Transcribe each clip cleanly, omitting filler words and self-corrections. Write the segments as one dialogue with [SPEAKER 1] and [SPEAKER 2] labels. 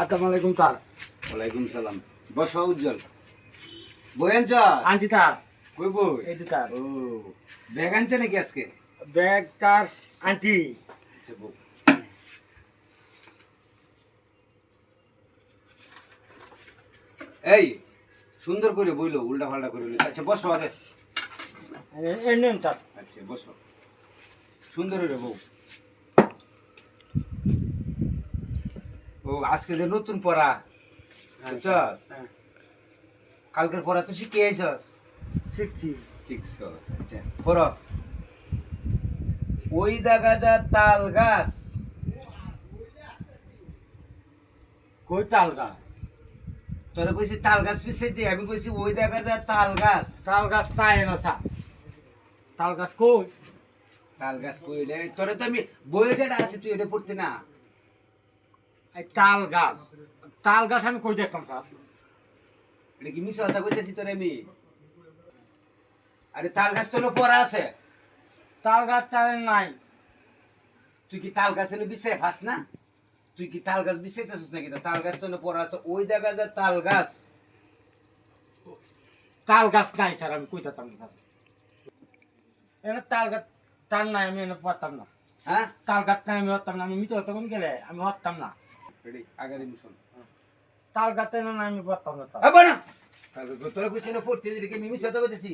[SPEAKER 1] আসসালামু আলাইকুম স্যার।
[SPEAKER 2] ওয়ালাইকুম সালাম। বসো উজ্জ্বল। বই আনছ?
[SPEAKER 1] আনছি স্যার।
[SPEAKER 2] কই বই?
[SPEAKER 1] এই তো স্যার।
[SPEAKER 2] ও ব্যাগ আনছে নাকি আজকে?
[SPEAKER 1] ব্যাগ স্যার আনছি।
[SPEAKER 2] আচ্ছা বউ। এই সুন্দর করে বইলো, উল্টা পাল্টা করে বইলো। আচ্ছা বসো আরে।
[SPEAKER 1] এই নেন স্যার।
[SPEAKER 2] আচ্ছা বসো। সুন্দর করে বউ। ও আজকে যে নতুন পড়া বুঝছস?
[SPEAKER 1] হ্যাঁ,
[SPEAKER 2] কালকের পড়া তো শিখে আইছস?
[SPEAKER 1] শিখছি।
[SPEAKER 2] শিখছস। আচ্ছা পড়ো। ওই দেখা যা তাল গাছ।
[SPEAKER 1] কই তাল গাছ?
[SPEAKER 2] তোরা কইছি তাল গাছ পিছাইতে, আমি কইছি ওই দেখা যায় তাল গাছ।
[SPEAKER 1] তাল গাছ তাই না স্যার। তাল গাছ কই?
[SPEAKER 2] তাল গাছ কইলে তোরে তো আমি বইয়ে যেটা আছে তুই এটা পড়তে না।
[SPEAKER 1] এই তাল গাছ। তাল গাছ আমি কই দেখতাম স্যার?
[SPEAKER 2] এটা কি মিছা কথা কইতেছি তোরে আমি? আরে তাল গাছ তো পড়া আছে।
[SPEAKER 1] তাল গাছ তার নাই।
[SPEAKER 2] তুই কি তাল গাছ এনে বিছাই ফাস না? তুই কি তাল গাছ বিছাইতেছিস নাকি? তাল গাছ তো পড়া আছে, ওই দেখা যায় তাল গাছ।
[SPEAKER 1] তাল গাছ নাই স্যার, আমি কই দেখতাম না স্যার। এনে তাল গাছ তার নাই, আমি এনে পড়তাম না।
[SPEAKER 2] হ্যাঁ
[SPEAKER 1] তাল গাছ নাই, আমি হতাম না। আমি মিতে হতাম গেলে আমি হতাম না।
[SPEAKER 2] রেডি আগারে মিশন।
[SPEAKER 1] তাল গাছ এনে না, আমি পড়তাম না স্যার।
[SPEAKER 2] আবার না তাল গাছ তোরা কইছিস না পড়তে, এদিকে আমি মিছা কথা কইতেছি।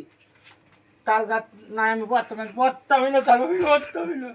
[SPEAKER 1] তাল গাছ নাই, আমি পড়তাম না। পড়তামই না স্যার, আমি পড়তামই না।